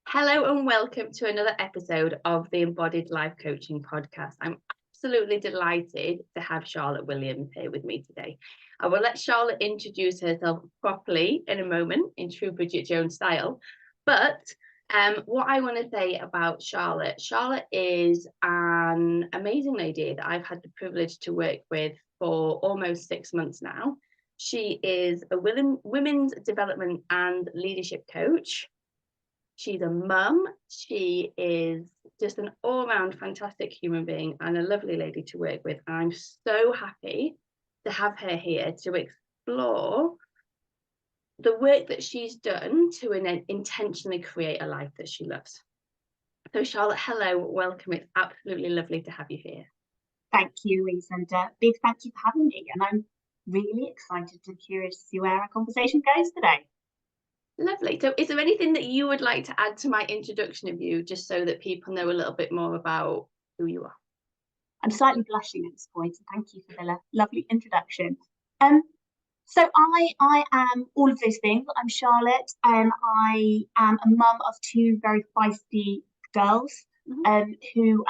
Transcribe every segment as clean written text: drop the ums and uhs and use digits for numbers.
Hello and welcome to another episode of the Embodied Life Coaching Podcast. I'm absolutely delighted to have Charlotte Williams here with me today. I will let Charlotte introduce herself properly in a moment in true Bridget Jones style. But what I want to say about Charlotte is an amazing lady that I've had the privilege to work with for almost 6 months now. She is a women's development and leadership coach. She's a mum. She is just an all-round fantastic human being and a lovely lady to work with. And I'm so happy to have her here to explore the work that she's done to intentionally create a life that she loves. So Charlotte, hello, welcome. It's absolutely lovely to have you here. Thank you, Louise, and big thank you for having me. And I'm really excited and curious to see where our conversation goes today. Lovely. So is there anything that you would like to add to my introduction of you, just so that people know a little bit more about who you are? I'm slightly blushing at this point, and thank you for the lovely introduction. So I am all of those things. I'm Charlotte, and I am a mum of two very feisty girls who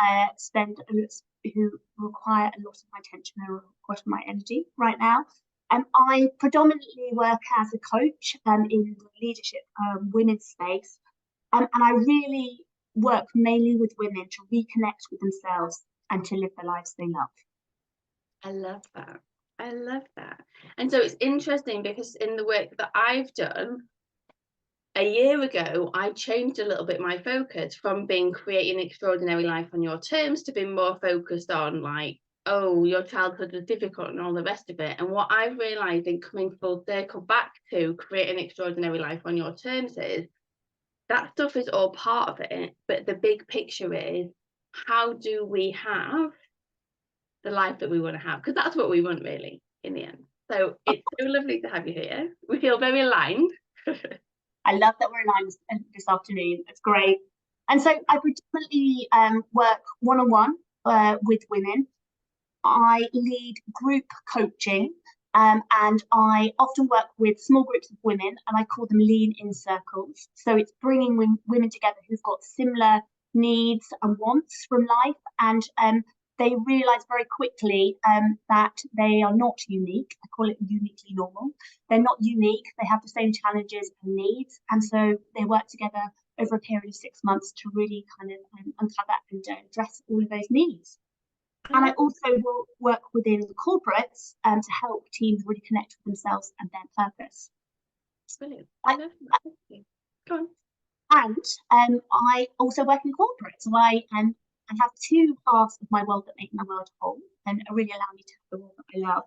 require a lot of my attention and a lot of my energy right now. I predominantly work as a coach in the leadership women's space, and I really work mainly with women to reconnect with themselves and to live the lives they love. I love that. And so it's interesting because in the work that I've done, a year ago, I changed a little bit my focus from being creating an extraordinary life on your terms to being more focused on like, oh, your childhood was difficult and all the rest of it. And what I've realized in coming full circle back to create an extraordinary life on your terms is that stuff is all part of it. But the big picture is, how do we have the life that we want to have? Because that's what we want really in the end. So it's so lovely to have you here. We feel very aligned. I love that we're aligned this afternoon. It's great. And so I predominantly work one-on-one with women. I lead group coaching, and I often work with small groups of women, and I call them lean in circles. So it's bringing women together who've got similar needs and wants from life, and they realise very quickly that they are not unique. I call it uniquely normal. They're not unique. They have the same challenges and needs, and so they work together over a period of 6 months to really kind of uncover and address all of those needs. And I also will work within the corporates to help teams really connect with themselves and their purpose. Brilliant. Go on. And I also work in corporate. So I have two halves of my world that make my world whole and really allow me to have the role that I love.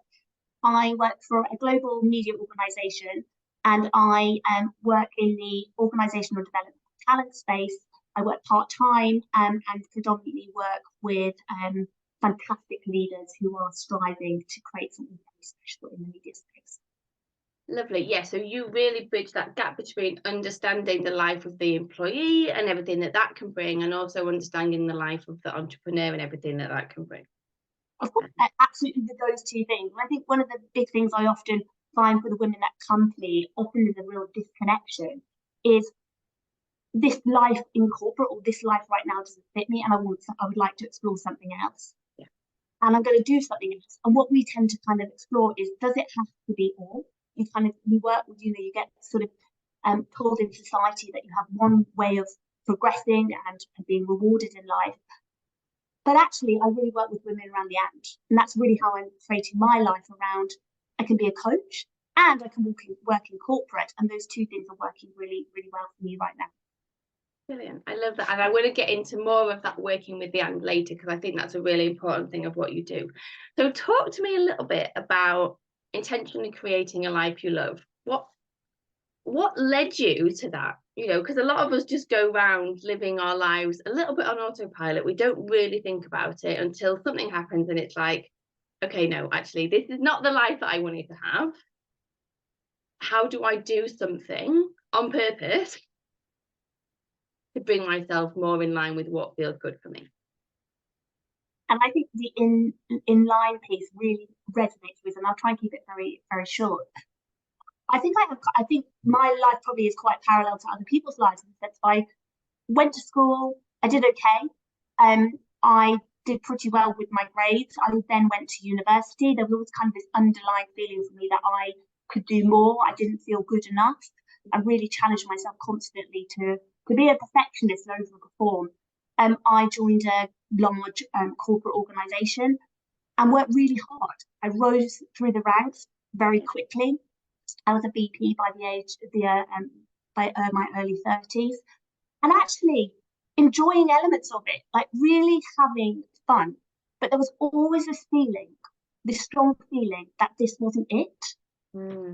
I work for a global media organisation, and I work in the organisational development talent space. I work part-time and predominantly work with fantastic leaders who are striving to create something very special in the media space. Lovely. Yeah, so you really bridge that gap between understanding the life of the employee and everything that can bring, and also understanding the life of the entrepreneur and everything that can bring. Of course, absolutely, those two things. I think one of the big things I often find for the women that come to me, often is a real disconnection, is this life in corporate or this life right now doesn't fit me, and I would like to explore something else. And I'm going to do something else. And what we tend to kind of explore is, does it have to be all? We work with, you get sort of told in society that you have one way of progressing and being rewarded in life. But actually, I really work with women around the end. And that's really how I'm creating my life around. I can be a coach and I can work in corporate. And those two things are working really, really well for me right now. Brilliant. I love that. And I want to get into more of that working with the and later, because I think that's a really important thing of what you do. So talk to me a little bit about intentionally creating a life you love. What led you to that? Because a lot of us just go around living our lives a little bit on autopilot. We don't really think about it until something happens and it's like, okay, no, actually, this is not the life that I wanted to have. How do I do something on purpose to bring myself more in line with what feels good for me? And I think the in-line piece really resonates with, and I'll try and keep it very, very short. I think my life probably is quite parallel to other people's lives in the sense I went to school, I did okay. I did pretty well with my grades. I then went to university. There was always kind of this underlying feeling for me that I could do more. I didn't feel good enough. I really challenged myself constantly to be a perfectionist and overperform. I joined a large corporate organisation and worked really hard. I rose through the ranks very quickly. I was a VP by the age of my early 30s, and actually enjoying elements of it, like really having fun. But there was always this strong feeling that this wasn't it. I'm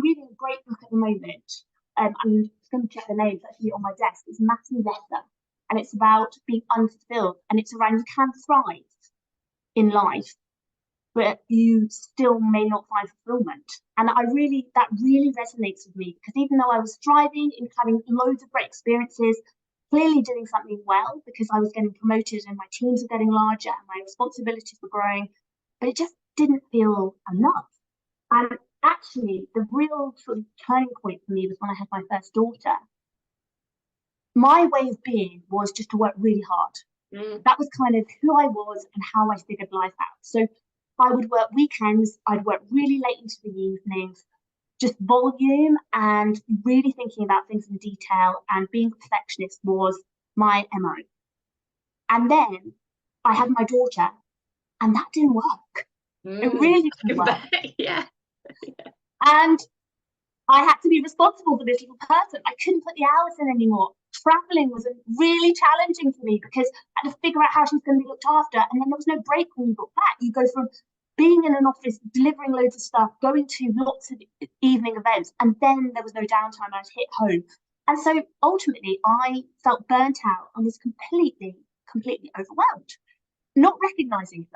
reading a great book at the moment. I'm going to check the name, it's actually on my desk. It's Matthew Lesser, and it's about being unfulfilled, and it's around you can thrive in life, but you still may not find fulfillment. And that really resonates with me, because even though I was thriving in having loads of great experiences, clearly doing something well because I was getting promoted and my teams were getting larger and my responsibilities were growing, but it just didn't feel enough. And actually, the real sort of turning point for me was when I had my first daughter. My way of being was just to work really hard. That was kind of who I was and how I figured life out. So I would work weekends, I'd work really late into the evenings, just volume and really thinking about things in detail, and being a perfectionist was my MO. And then I had my daughter, and that didn't work. It really didn't work. Yeah. And I had to be responsible for this little person. I couldn't put the hours in anymore. Traveling was really challenging for me because I had to figure out how she was going to be looked after. And then there was no break when you got back. You go from being in an office, delivering loads of stuff, going to lots of evening events, and then there was no downtime. I was hit home. And so ultimately I felt burnt out and was completely overwhelmed. Not recognizing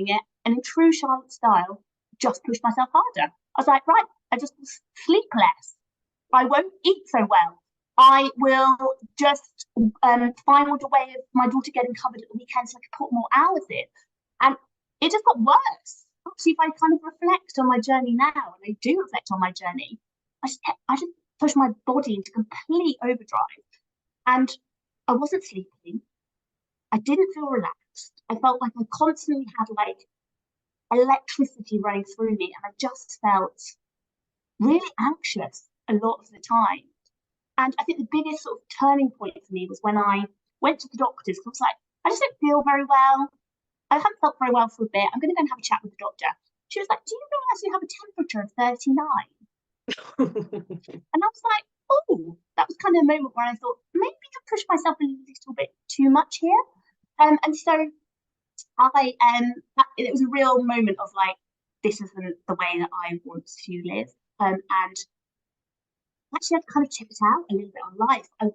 it, and in true Charlotte style, just pushed myself harder. I was like, right, I just sleep less. I won't eat so well. I will just find a way of my daughter getting covered at the weekend so I could put more hours in. And it just got worse. Actually, if I kind of reflect on my journey now, and I do reflect on my journey, I just pushed my body into complete overdrive. And I wasn't sleeping. I didn't feel relaxed. I felt like I constantly had like electricity running through me, and I just felt really anxious a lot of the time. And I think the biggest sort of turning point for me was when I went to the doctors. I was like, I just don't feel very well. I haven't felt very well for a bit. I'm going to go and have a chat with the doctor. She was like, do you realise you have a temperature of 39? And I was like, oh, that was kind of a moment where I thought, maybe I pushed myself a little bit too much here. And so it was a real moment of like, this isn't the way that I want to live. And actually, I'd kind of checked out a little bit on life. I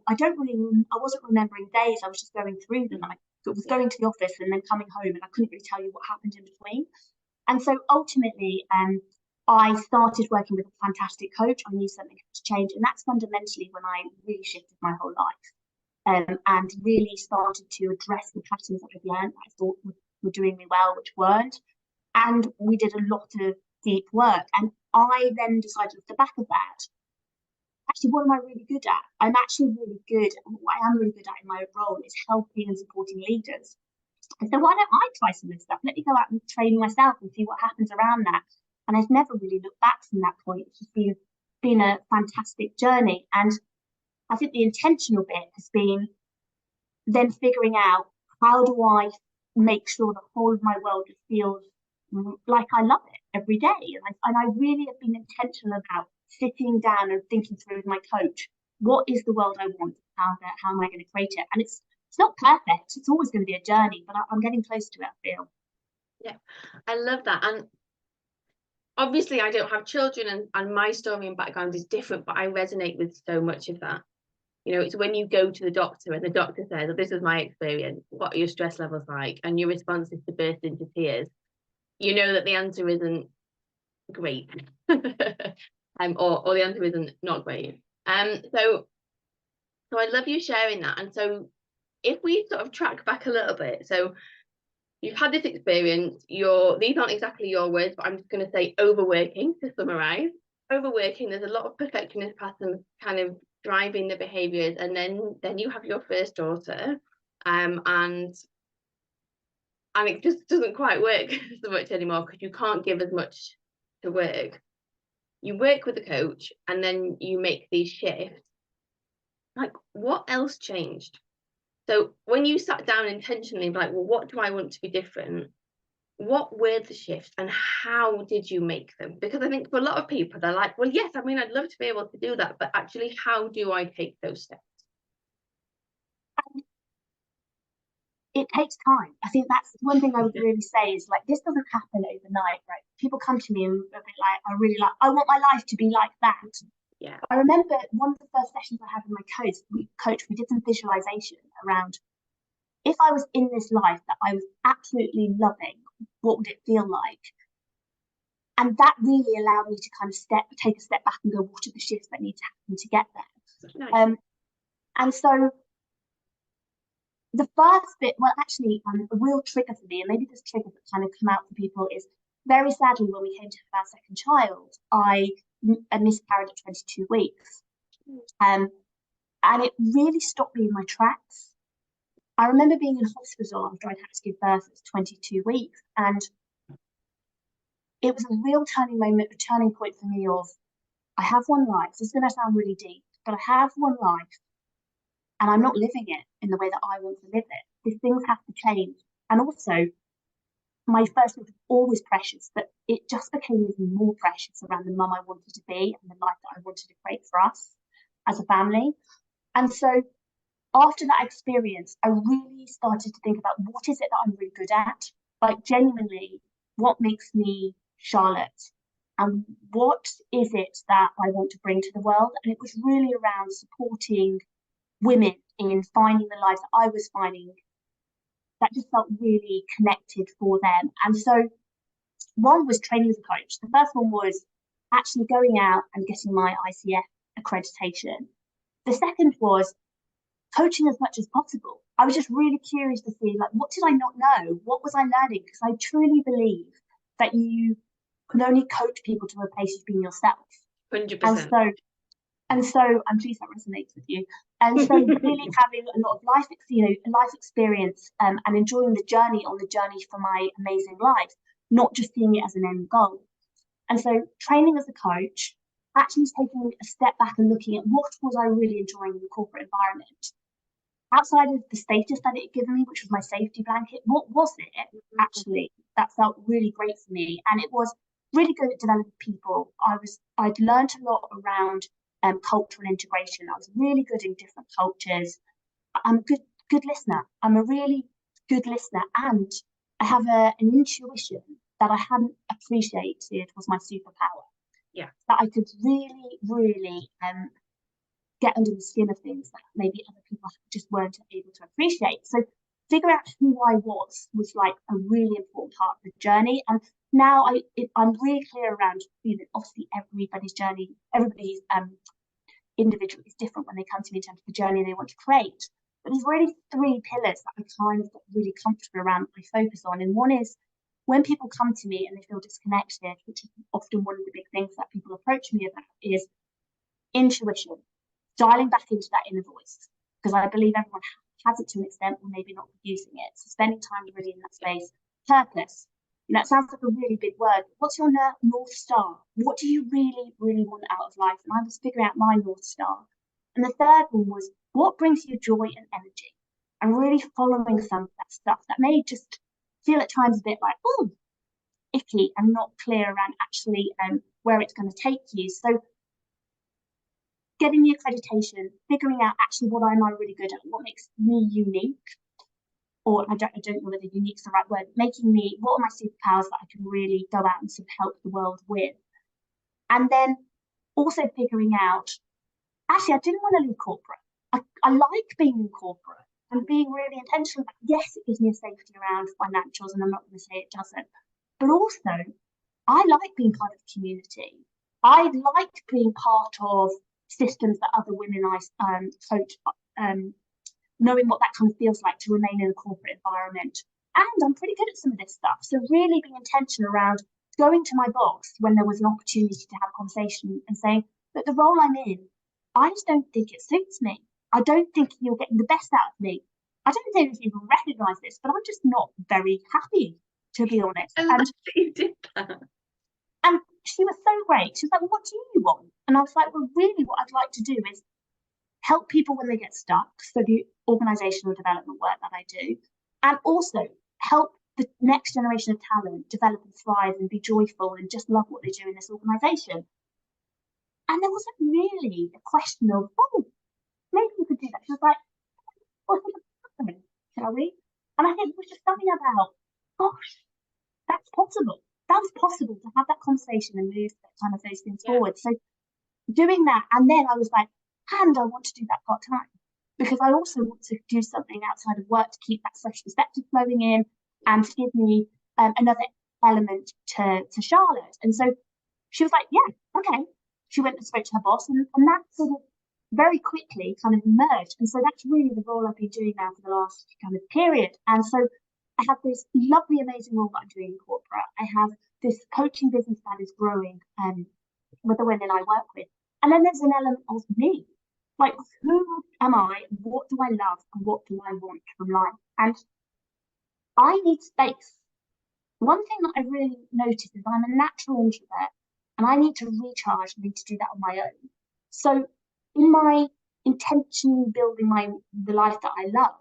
wasn't remembering days. I was just going through them. I was going to the office and then coming home, and I couldn't really tell you what happened in between. And so ultimately, I started working with a fantastic coach. I knew something had to change, and that's fundamentally when I really shifted my whole life, and really started to address the patterns that I'd learned that I thought were doing me well, which weren't. And we did a lot of deep work. And I then decided off the back of that, actually, what am I really good at? I'm actually really good. What I am really good at in my role is helping and supporting leaders. And so why don't I try some of this stuff? Let me go out and train myself and see what happens around that. And I've never really looked back from that point. It's just been a fantastic journey. And I think the intentional bit has been then figuring out, how do I make sure the whole of my world just feels like I love it every day? And I really have been intentional about sitting down and thinking through with my coach, what is the world I want? How am I going to create it? And it's not perfect. It's always going to be a journey, but I'm getting close to it, I feel. Yeah, I love that. And obviously I don't have children, and my story and background is different, but I resonate with so much of that. You know, it's when you go to the doctor and the doctor says, oh, this is my experience, what are your stress levels like? And your response is to burst into tears. You know that the answer isn't great. Or the answer isn't not great. So I love you sharing that. And so if we sort of track back a little bit, so you've had this experience, these aren't exactly your words, but I'm just going to say overworking to summarize. Overworking, there's a lot of perfectionist patterns kind of driving the behaviors, and then you have your first daughter, and it just doesn't quite work so much anymore because you can't give as much to work. You work with a coach and then you make these shifts. Like, what else changed? So when you sat down intentionally, like, well, what do I want to be different? What were the shifts and how did you make them? Because I think for a lot of people, they're like, well, yes, I mean, I'd love to be able to do that, but actually, how do I take those steps? It takes time. I think that's one thing I would really say is, like, this doesn't happen overnight, right? People come to me and a bit like, I want my life to be like that. Yeah. I remember one of the first sessions I had with my coach, we did some visualization around, if I was in this life that I was absolutely loving, what would it feel like? And that really allowed me to kind of take a step back and go, what are the shifts that need to happen to get there? Nice. And so the first bit, well, actually, a real trigger for me, and maybe this trigger that kind of come out for people, is very sadly when we came to have our second child, I miscarried at 22 weeks. And it really stopped me in my tracks. I remember being in hospital after I'd had to give birth at 22 weeks, and it was a real turning point for me of, I have one life. This is going to sound really deep, but I have one life, and I'm not living it in the way that I want to live it. These things have to change. And also, my first was always precious, but it just became even more precious around the mum I wanted to be and the life that I wanted to create for us as a family. And so after that experience, I really started to think about, what is it that I'm really good at? Like, genuinely, what makes me Charlotte? And what is it that I want to bring to the world? And it was really around supporting women in finding the lives that I was finding that just felt really connected for them. And so one was training as a coach. The first one was actually going out and getting my ICF accreditation. The second was coaching as much as possible. I was just really curious to see, like, what did I not know? What was I learning? Because I truly believe that you can only coach people to a place of being yourself. 100%. And so I'm pleased that resonates with you. And so really having a lot of life experience, and enjoying the journey for my amazing life, not just seeing it as an end goal. And so training as a coach, actually taking a step back and looking at what was I really enjoying in the corporate environment. Outside of the status that it had given me, which was my safety blanket, what was it actually that felt really great for me? And it was really good at developing people. I'd learned a lot around cultural integration. I was really good in different cultures. I'm a good listener. I'm a really good listener, and I have an intuition that I hadn't appreciated was my superpower. Yeah. That I could really, really get under the skin of things that maybe other people just weren't able to appreciate. So figure out who I was like a really important part of the journey. And now I'm really clear around, obviously everybody's journey, everybody's individual is different when they come to me in terms of the journey they want to create. But there's really 3 pillars that I kind of got really comfortable around that I focus on. And one is, when people come to me and they feel disconnected, which is often one of the big things that people approach me about, is intuition, dialing back into that inner voice, because I believe everyone has it to an extent, or maybe not using it. So spending time really in that space. Purpose. That sounds like a really big word. What's your North Star? What do you really, really want out of life? And I was figuring out my North Star. And the third one was, what brings you joy and energy? And really following some of that stuff that may just feel at times a bit like, oh, icky, and not clear around actually where it's going to take you. So getting the accreditation, figuring out actually what am I really good at, what makes me unique, or I don't know whether unique is the right word, making me, what are my superpowers that I can really go out and sort of help the world with. And then also figuring out, actually, I didn't want to leave corporate. I like being in corporate and being really intentional about, yes, it gives me a safety around financials, and I'm not going to say it doesn't, but also I like being part of the community. I like being part of systems that other women I coach knowing what that kind of feels like to remain in a corporate environment. And I'm pretty good at some of this stuff. So really being intentional around going to my boss when there was an opportunity to have a conversation and saying that the role I'm in, I just don't think it suits me. I don't think you're getting the best out of me. I don't know if you even recognise this, but I'm just not very happy, to be honest. I love that you did that. And she was so great. She was like, well, what do you want? And I was like, well, really what I'd like to do is help people when they get stuck. So the organisational development work that I do, and also help the next generation of talent develop and thrive and be joyful and just love what they do in this organisation. And there wasn't really a question of, oh, maybe we could do that. She was like, well, shall we? And I think it was just something about, gosh, that's possible. That was possible to have that conversation and move kind of those things forward. So doing that, and then I was like, and I want to do that part-time because I also want to do something outside of work to keep that fresh perspective flowing in and to give me another element to Charlotte. And so she was like, yeah, okay. She went and spoke to her boss, and that sort of very quickly kind of emerged. And so that's really the role I've been doing now for the last kind of period. And so I have this lovely, amazing role that I'm doing in corporate. I have this coaching business that is growing with the women I work with. And then there's an element of me. Like, who am I? What do I love? And what do I want from life? And I need space. One thing that I really noticed is I'm a natural introvert and I need to recharge. I need to do that on my own. So in my intention building the life that I love,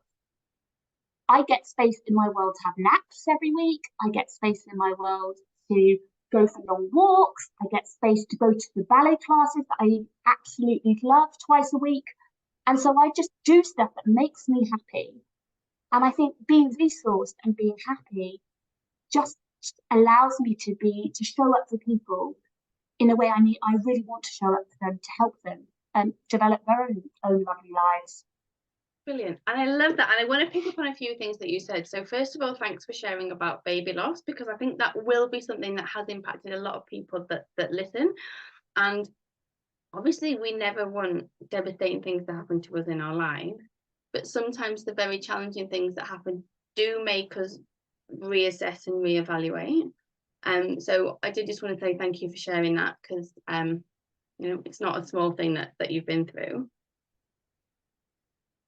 I get space in my world to have naps every week. I get space in my world to go for long walks. I get space to go to the ballet classes that I absolutely love twice a week. And so I just do stuff that makes me happy. And I think being resourced and being happy just allows me to show up for people in a way I really want to show up for them, to help them develop their own lovely lives. Brilliant. And I love that. And I want to pick up on a few things that you said. So first of all, thanks for sharing about baby loss, because I think that will be something that has impacted a lot of people that listen. And obviously we never want devastating things to happen to us in our life, but sometimes the very challenging things that happen do make us reassess and reevaluate. So I did just want to say thank you for sharing that, because it's not a small thing that you've been through.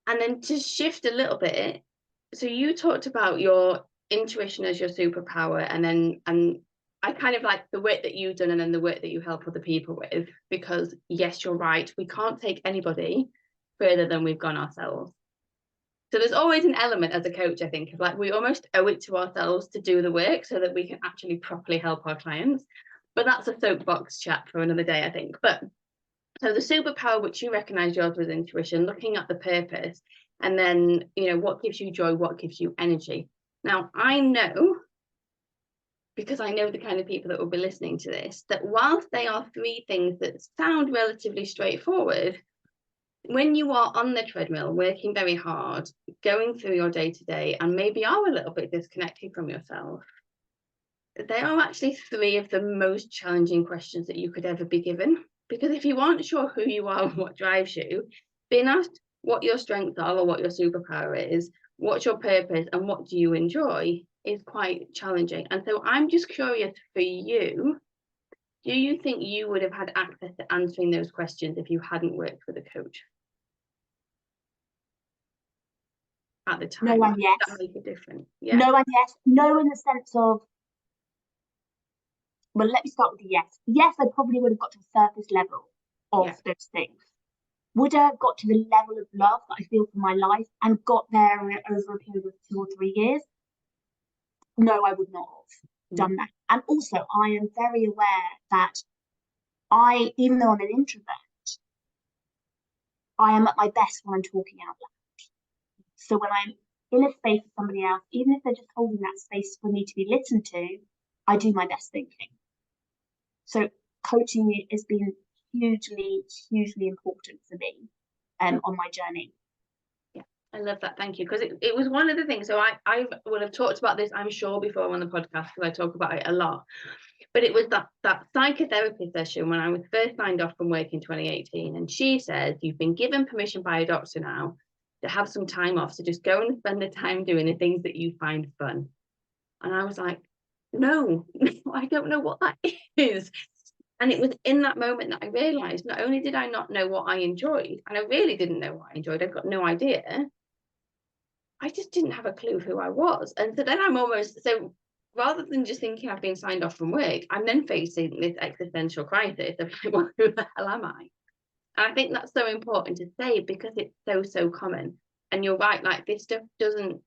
And then to shift a little bit, so you talked about your intuition as your superpower, and I kind of like the work that you've done and then the work that you help other people with, because yes, you're right, we can't take anybody further than we've gone ourselves. So there's always an element as a coach, I think, of like we almost owe it to ourselves to do the work so that we can actually properly help our clients. But that's a soapbox chat for another day, I think. But so the superpower, which you recognize yours was intuition, looking at the purpose, and then, what gives you joy, what gives you energy. Now, I know, because I know the kind of people that will be listening to this, that whilst they are three things that sound relatively straightforward, when you are on the treadmill, working very hard, going through your day-to-day, and maybe are a little bit disconnected from yourself, they are actually three of the most challenging questions that you could ever be given. Because if you aren't sure who you are and what drives you, being asked what your strengths are or what your superpower is, what's your purpose and what do you enjoy, is quite challenging. And so I'm just curious for you, do you think you would have had access to answering those questions if you hadn't worked with a coach at the time? No and yes. That make a difference? Yeah. No and yes. No in the sense of, well, let me start with the yes. Yes, I probably would have got to the surface level of those things. Would I have got to the level of love that I feel for my life and got there over a period of 2 or 3 years? No, I would not have done that. And also, I am very aware that even though I'm an introvert, I am at my best when I'm talking out loud. So when I'm in a space with somebody else, even if they're just holding that space for me to be listened to, I do my best thinking. So coaching has been hugely, hugely important for me on my journey. Yeah, I love that. Thank you. Because it was one of the things. So I would have talked about this, I'm sure, before on the podcast, because I talk about it a lot. But it was that psychotherapy session when I was first signed off from work in 2018. And she said, you've been given permission by a doctor now to have some time off. So just go and spend the time doing the things that you find fun. And I was like, no, I don't know what that is. And it was in that moment that I realized not only did I not know what I enjoyed, and I really didn't know what I enjoyed, I've got no idea. I just didn't have a clue who I was. And so then so rather than just thinking I've been signed off from work, I'm then facing this existential crisis of like, well, who the hell am I? And I think that's so important to say because it's so common. And you're right, like this stuff doesn't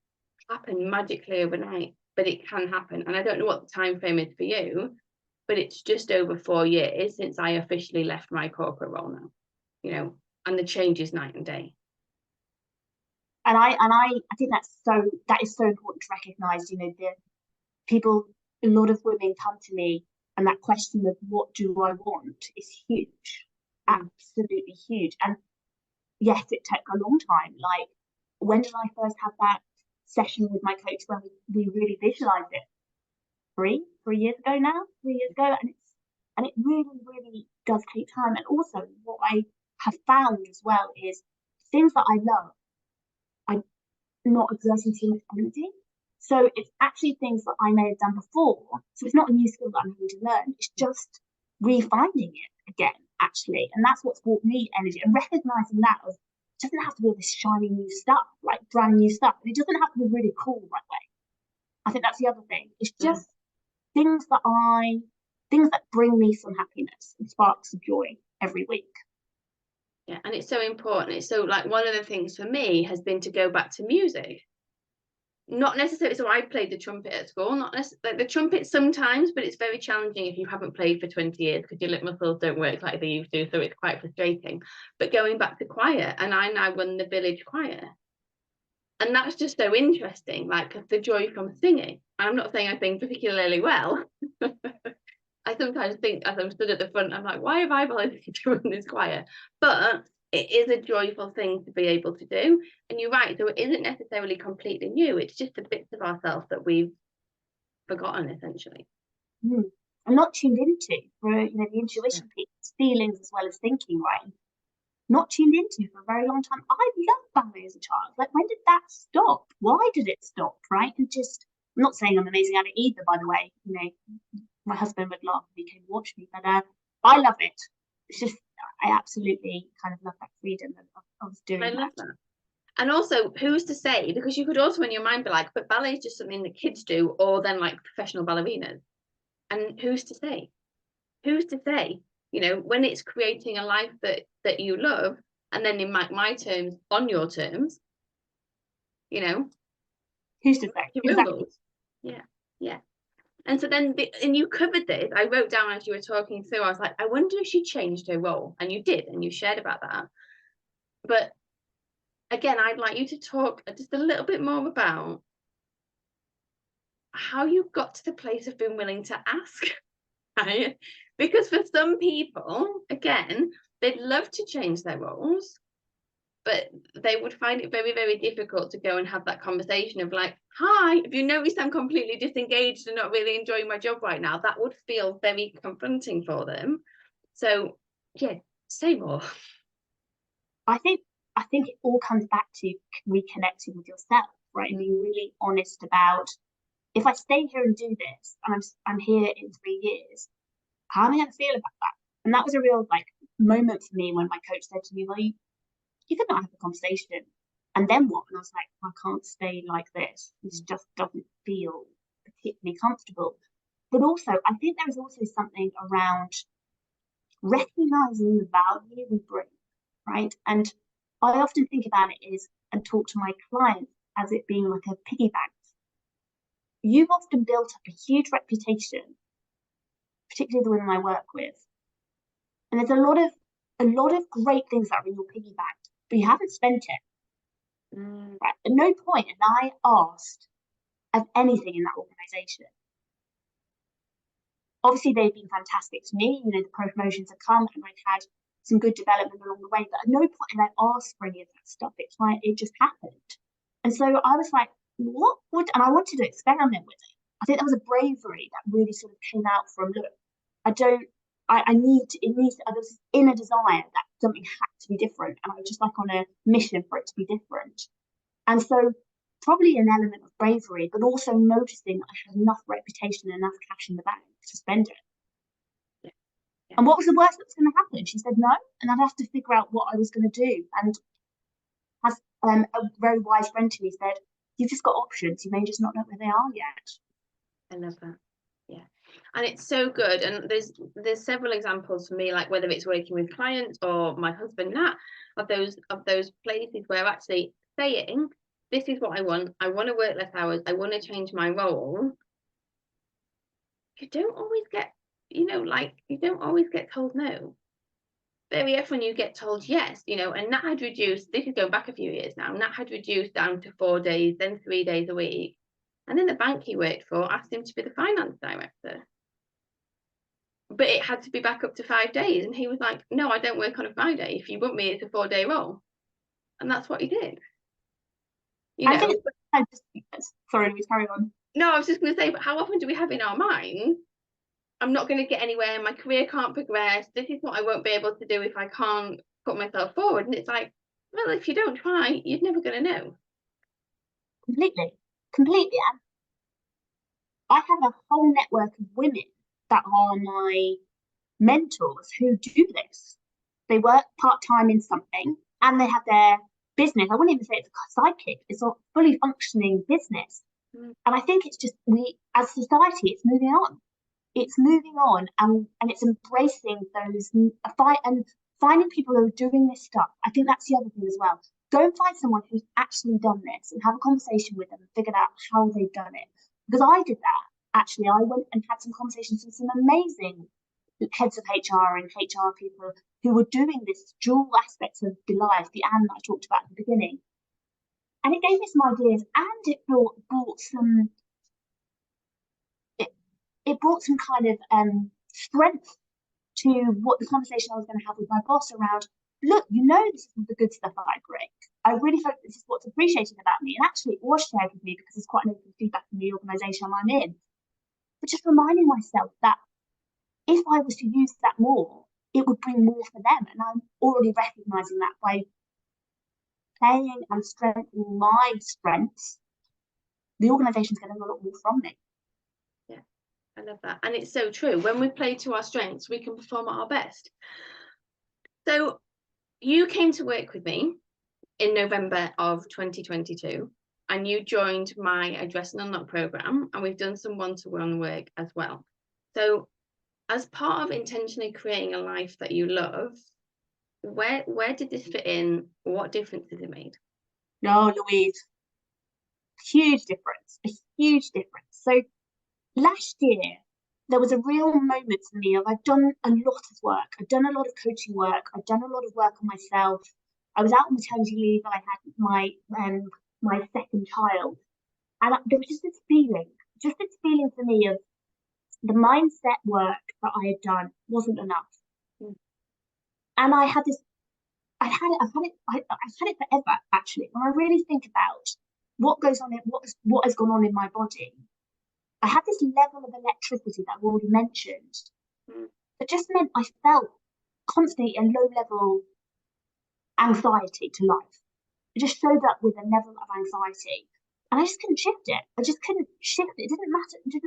happen magically overnight, but it can happen. And I don't know what the time frame is for you, but it's just over 4 years since I officially left my corporate role now, and the change is night and day. And I think that is so important to recognize, the people, a lot of women come to me and that question of what do I want is huge, absolutely huge. And yes, it took a long time. Like, when did I first have that session with my coach when we really visualized it? 3 years ago now, 3 years ago. And it really, really does take time. And also what I have found as well is things that I love, I'm not exerting too much energy. So it's actually things that I may have done before. So it's not a new skill that I'm having to learn. It's just refinding it again, actually. And that's what's brought me energy. And recognizing that it doesn't have to be this shiny new stuff, like brand new stuff. It doesn't have to be really cool right way. I think that's the other thing. It's just things that bring me some happiness and sparks of joy every week. Yeah, and it's so important. It's so, like, one of the things for me has been to go back to music. Not necessarily, so I played the trumpet at school, not necessarily, like the trumpet sometimes, but it's very challenging if you haven't played for 20 years because your lip muscles don't work like they used to, so it's quite frustrating. But going back to choir, and I now run the village choir. And that's just so interesting, like the joy from singing. I'm not saying I sing particularly well. I sometimes think as I'm stood at the front, I'm like, why have I volunteered to run this choir? But it is a joyful thing to be able to do. And you're right, so it isn't necessarily completely new. It's just the bits of ourselves that we've forgotten, essentially. And not tuned into for, the intuition piece, feelings as well as thinking, right? Not tuned into for a very long time. I loved ballet as a child. Like, when did that stop? Why did it stop, right? And just, I'm not saying I'm amazing at it either, by the way. My husband would laugh if he came to watch me, but I love it. It's just, I absolutely kind of love that freedom of doing that. I love that. And also, who's to say, because you could also in your mind be like, but ballet is just something that kids do, or then like professional ballerinas. And who's to say? Who's to say? When it's creating a life that you love, and then in my terms, on your terms, who's to say? Exactly. Yeah. And so then, and you covered this, I wrote down as you were talking through, I was like, I wonder if she changed her role. And you did, and you shared about that. But again, I'd like you to talk just a little bit more about how you got to the place of being willing to ask, right? Because for some people, again, they'd love to change their roles, but they would find it very, very difficult to go and have that conversation of like, hi, if you notice I'm completely disengaged and not really enjoying my job right now, that would feel very confronting for them. So yeah, say more. I think it all comes back to reconnecting with yourself, right? And being really honest about, if I stay here and do this, and I'm here in 3 years, how am I going to feel about that? And that was a real moment for me when my coach said to me, well, you could not have a conversation. And then what? And I was like, I can't stay like this. This just doesn't feel particularly comfortable. But also, I think there is also something around recognizing the value we bring, right? And I often think about it and talk to my clients as it being like a piggy bank. You've often built up a huge reputation, particularly the women I work with. And there's a lot of great things that are in your piggy bank, but you haven't spent it. Right? At no point have I asked of anything in that organization. Obviously, they've been fantastic to me. The promotions have come and I've had some good development along the way, but at no point have I asked for any of that stuff. It's like it just happened. And so I was like, and I wanted to experiment with it. I think there was a bravery that really sort of came out from, look, I don't it needs, there's inner desire that something had to be different. And I was just like on a mission for it to be different. And so probably an element of bravery, but also noticing I had enough reputation, enough cash in the bank to spend it. Yeah. Yeah. And what was the worst that was going to happen? She said no, and I'd have to figure out what I was going to do. And as a very wise friend to me said, you've just got options. You may just not know where they are yet. I love that. Yeah. And it's so good. And there's several examples for me, like whether it's working with clients or my husband Nat, of those places where actually saying, this is what I want to work less hours, I want to change my role. You don't always get, you don't always get told no. Very often you get told yes, and Nat had reduced, this is going back a few years now, Nat had reduced down to 4 days, then 3 days a week. And then the bank he worked for asked him to be the finance director. But it had to be back up to 5 days. And he was like, no, I don't work on a Friday. If you want me, it's a 4-day role. And that's what he did. Sorry, Louise, carry on. No, I was just going to say, but how often do we have in our minds, I'm not going to get anywhere, my career can't progress, this is what I won't be able to do if I can't put myself forward. And it's like, well, if you don't try, you're never going to know. Completely. And I have a whole network of women that are my mentors who do this. They work part-time in something and they have their business. I wouldn't even say it's a sidekick. It's a fully functioning business. And I think it's just, we, as a society, it's moving on. It's moving on, and it's embracing those and finding people who are doing this stuff. I think that's the other thing as well. Go and find someone who's actually done this and have a conversation with them and figure out how they've done it. Because I did that. Actually, I went and had some conversations with some amazing heads of HR and HR people who were doing this dual aspects of the life, the Anne that I talked about at the beginning. And it gave me some ideas, and it brought some kind of strength to what the conversation I was going to have with my boss around, look, this is the good stuff that I bring. I really hope this is what's appreciated about me. And actually, it was shared with me because it's quite an open feedback from the organisation I'm in. But just reminding myself that if I was to use that more, it would bring more for them. And I'm already recognising that by playing and strengthening my strengths, the organisation's getting a lot more from me. Yeah, I love that. And it's so true. When we play to our strengths, we can perform at our best. So you came to work with me in November of 2022, and you joined my Address and Unlock program, and we've done some one-to-one work as well. So as part of intentionally creating a life that you love, where did this fit in? What difference has it made? No, Louise, huge difference, a huge difference. So last year, there was a real moment for me of I've done a lot of work. I've done a lot of coaching work. I've done a lot of work on myself. I was out on maternity leave. I had my second child. And there was just this feeling for me of the mindset work that I had done wasn't enough. And I've had it forever, actually. When I really think about what goes on, what has gone on in my body, I had this level of electricity that I've already mentioned that just meant I felt constantly a low level anxiety to life. It just showed up with a level of anxiety. And I just couldn't shift it. I just couldn't shift it. It didn't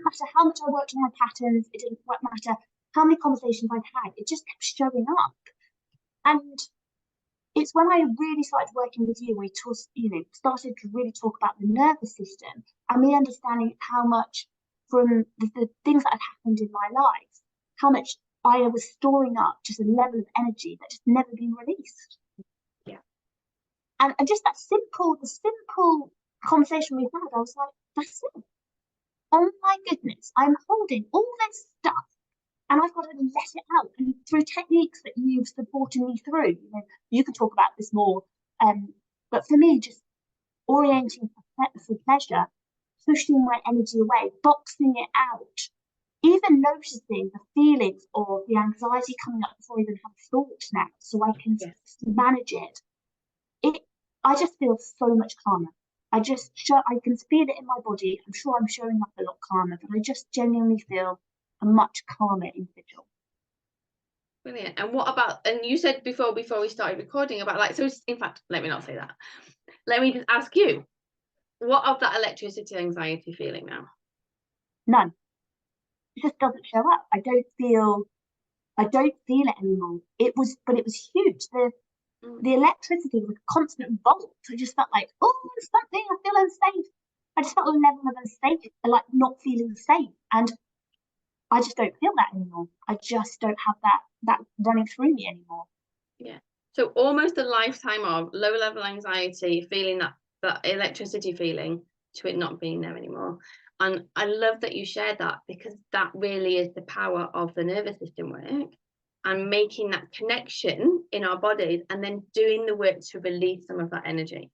matter how much I worked on my patterns. It didn't matter how many conversations I'd had. It just kept showing up. And it's when I really started working with you, we started to really talk about the nervous system and me understanding how much from the things that had happened in my life, how much I was storing up just a level of energy that just never been released. Yeah. And just the simple conversation we had, I was like, that's it. Oh my goodness, I'm holding all this stuff and I've got to let it out. And through techniques that you've supported me through, you can talk about this more. But for me, just orienting for pleasure, pushing my energy away, boxing it out, even noticing the feelings or the anxiety coming up before I even have a thought now, so I can manage it. I just feel so much calmer. I can feel it in my body. I'm sure I'm showing up a lot calmer, but I just genuinely feel a much calmer individual. Brilliant. And what about, and you said before we started recording about like, so in fact, let me not say that. Let me just ask you, what of that electricity anxiety feeling now? None. It just doesn't show up. I don't feel it anymore. It was huge. The electricity was a constant bolt. I just felt like, oh, something, I feel unsafe. I just felt a level of unsafe, like not feeling safe. And I just don't feel that anymore. I just don't have that running through me anymore. Yeah. So almost a lifetime of low level anxiety, feeling that electricity feeling, to it not being there anymore. And I love that you shared that, because that really is the power of the nervous system work and making that connection in our bodies and then doing the work to release some of that energy.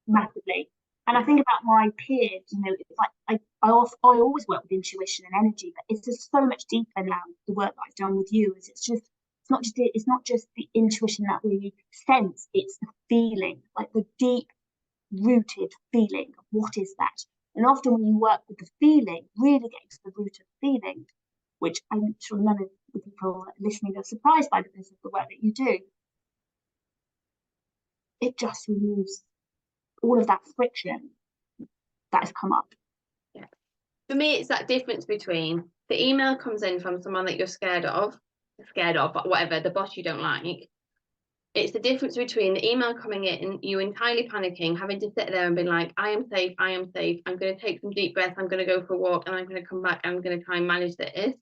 Massively. And I think about my peers, it's like I always work with intuition and energy, but it's just so much deeper now, the work that I've done with you. It's not just the intuition that we sense, it's the feeling, like the deep rooted feeling of what is that. And often when you work with the feeling, really get to the root of feeling, which I'm sure none of the people listening are surprised by because of the work that you do, it just removes all of that friction that has come up. Yeah. For me, it's that difference between the email comes in from someone that you're scared of, but whatever, the boss you don't like. It's the difference between the email coming in, you entirely panicking, having to sit there and be like, I am safe, I'm going to take some deep breaths, I'm going to go for a walk, and I'm going to come back, and I'm going to try and manage this.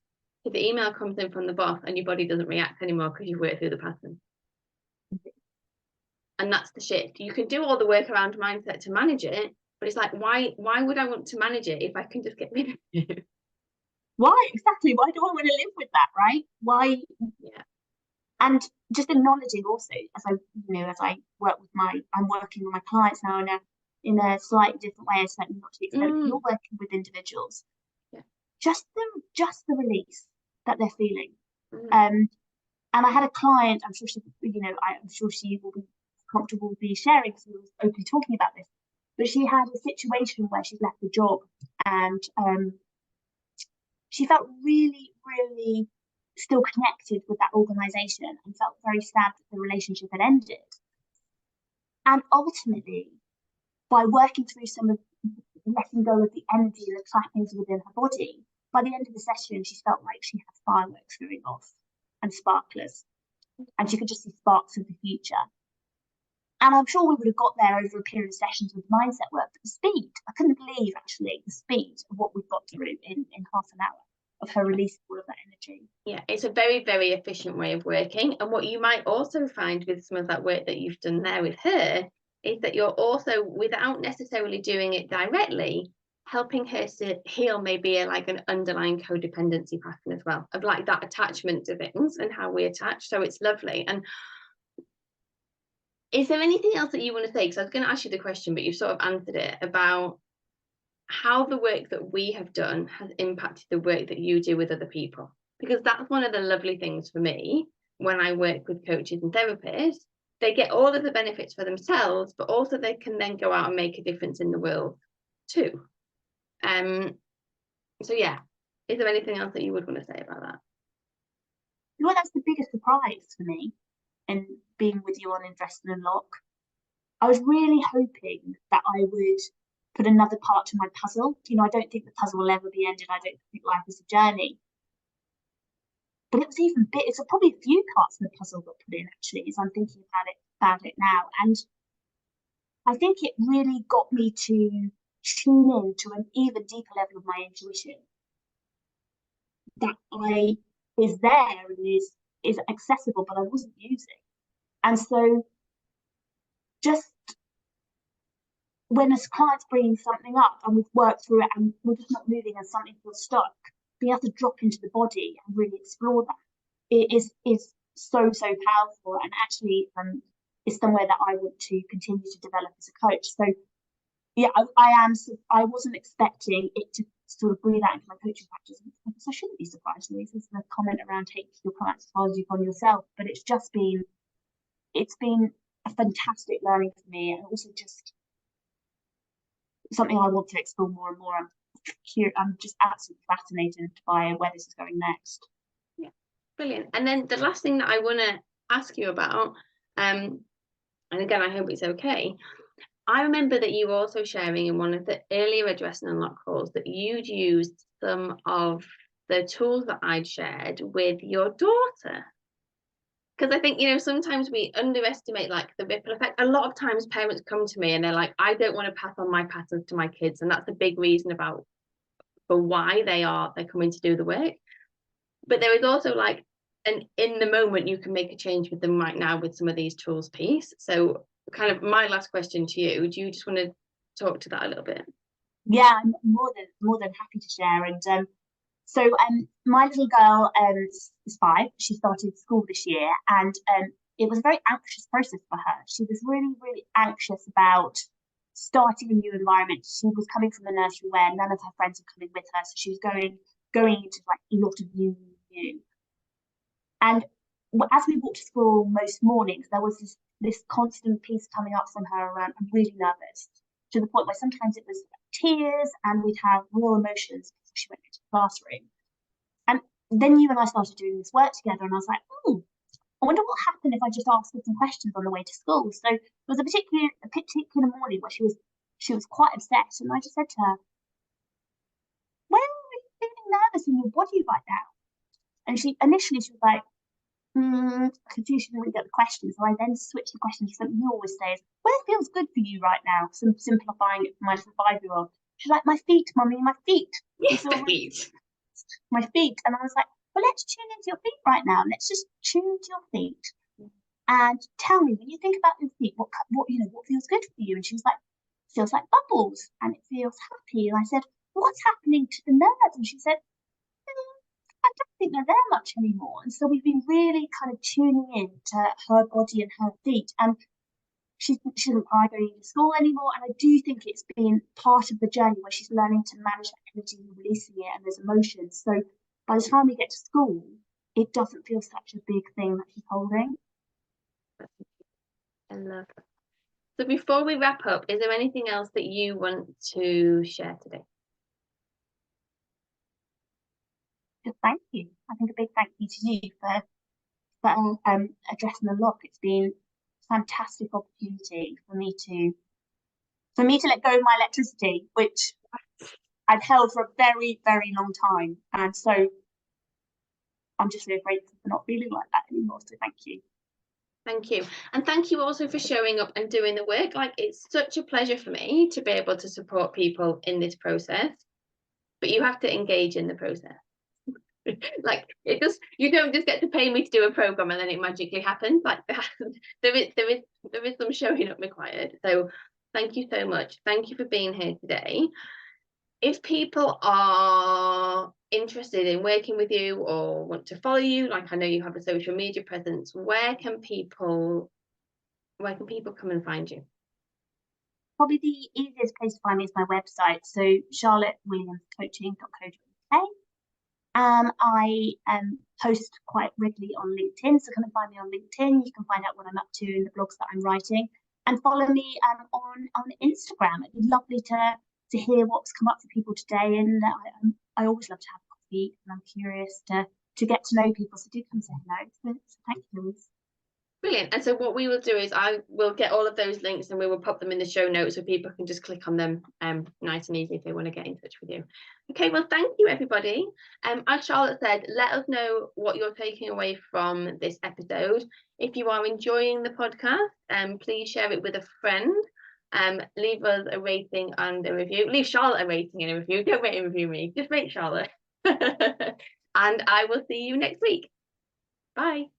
If the email comes in from the boss and your body doesn't react anymore because you've worked through the pattern. And that's the shift. You can do all the work around mindset to manage it, but it's like, why would I want to manage it if I can just get rid of it? Why? Exactly. Why do I want to live with that, right? Why? Yeah. And just acknowledging also, as I work with I'm working with my clients now in a slightly different way, certainly not to the extent that you're working with individuals. Yeah. Just the release that they're feeling. And I had a client, I'm sure she will be comfortable with me sharing because we were openly talking about this. But she had a situation where she's left the job and she felt really, really still connected with that organization and felt very sad that the relationship had ended. And ultimately, by working through some of letting go of the energy and the trappings within her body, by the end of the session, she felt like she had fireworks going off and sparklers. And she could just see sparks of the future. And I'm sure we would have got there over a period of sessions with mindset work, but the speed, I couldn't believe actually the speed of what we've got through in half an hour of her releasing all of that energy. Yeah, it's a very, very efficient way of working. And what you might also find with some of that work that you've done there with her is that you're also, without necessarily doing it directly, helping her to heal maybe like an underlying codependency pattern as well, of like that attachment to things and how we attach. So it's lovely. And is there anything else that you want to say? Because I was going to ask you the question, but you've sort of answered it, about how the work that we have done has impacted the work that you do with other people. Because that's one of the lovely things for me when I work with coaches and therapists. They get all of the benefits for themselves, but also they can then go out and make a difference in the world too. So yeah, is there anything else that you would want to say about that? Well, that's the biggest surprise for me in being with you on Invest and Unlock. I was really hoping that I would put another part to my puzzle. I don't think the puzzle will ever be ended. I don't think life is a journey. But it was even big. It's probably a few parts of the puzzle got put in actually, as I'm thinking about it now. And I think it really got me to tune in to an even deeper level of my intuition that is there and is accessible, but I wasn't using. And so just when a client's bringing something up and we've worked through it and we're just not moving and something feels stuck, being able to drop into the body and really explore that, it is so powerful, and actually is somewhere that I want to continue to develop as a coach. So yeah, I wasn't expecting it to sort of breathe out into my coaching practice. I shouldn't be surprised, Louise. There's a comment around taking your clients as far as you've gone yourself, but it's been a fantastic learning for me, and also just something I want to explore more and more. I'm just absolutely fascinated by where this is going next. Yeah, Brilliant. And then the last thing that I want to ask you about, and again, I hope it's okay. I remember that you were also sharing in one of the earlier Address and Unlock calls that you'd used some of the tools that I'd shared with your daughter. Because I think, sometimes we underestimate like the ripple effect. A lot of times parents come to me and they're like, I don't want to pass on my patterns to my kids. And that's a big reason for why they're coming to do the work. But there is also like an in the moment you can make a change with them right now with some of these tools piece. So kind of my last question to you, do you just want to talk to that a little bit? Yeah, I'm more than happy to share. And so my little girl is 5. She started school this year, and it was a very anxious process for her. She was really, really anxious about starting a new environment. She was coming from a nursery where none of her friends were coming with her, so she was going into like a lot of new. And as we walked to school most mornings, there was this constant piece coming up from her around, I'm really nervous, to the point where sometimes it was tears and we'd have real emotions before she went into the classroom. And then you and I started doing this work together, and I was like, I wonder what happened if I just asked her some questions on the way to school. So there was a particular morning where she was quite upset, and I just said to her, "When are you feeling nervous in your body right now?" And she was like, confused, she didn't really get the question. So I then switched the question to something you always say is, "Where feels good for you right now?" So simplifying it for my little 5-year-old. She's like, "My feet, Mummy, my feet." Yes, the feet. My feet. And I was like, well, let's tune into your feet right now. Let's just tune to your feet and tell me, when you think about your feet, what feels good for you? And she was like, it feels like bubbles and it feels happy. And I said, what's happening to the nerves? And she said, I don't think they're there much anymore. And so we've been really kind of tuning in to her body and her feet. And she doesn't cry going to school anymore. And I do think it's been part of the journey where she's learning to manage that energy and releasing it and those emotions. So by the time we get to school, it doesn't feel such a big thing that she's holding. I love that. So before we wrap up, is there anything else that you want to share today? Just thank you. I think a big thank you to you for Address and Unlock. It's been a fantastic opportunity for me to let go of my electricity, which I've held for a very, very long time. And so I'm just really grateful for not feeling like that anymore. So thank you. Thank you. And thank you also for showing up and doing the work. Like, it's such a pleasure for me to be able to support people in this process, but you have to engage in the process. Like, you don't just get to pay me to do a program and then it magically happens. Like, there is some showing up required. So thank you so much. Thank you for being here today. If people are interested in working with you or want to follow you, like I know you have a social media presence, where can people come and find you? Probably the easiest place to find me is my website, so charlottewilliamscoaching.co.uk. I post quite regularly on LinkedIn, so come and find me on LinkedIn. You can find out what I'm up to in the blogs that I'm writing, and follow me on Instagram. It'd be lovely to hear what's come up for people today, and I always love to have coffee, and I'm curious to get to know people, so do come say hello. So thank you, Louise. Brilliant. And so what we will do is I will get all of those links and we will pop them in the show notes so people can just click on them nice and easy if they want to get in touch with you. Okay, well, thank you, everybody. As Charlotte said, let us know what you're taking away from this episode. If you are enjoying the podcast, please share it with a friend. Leave us a rating and a review. Leave Charlotte a rating and a review. Don't rate and review me. Just rate Charlotte. And I will see you next week. Bye.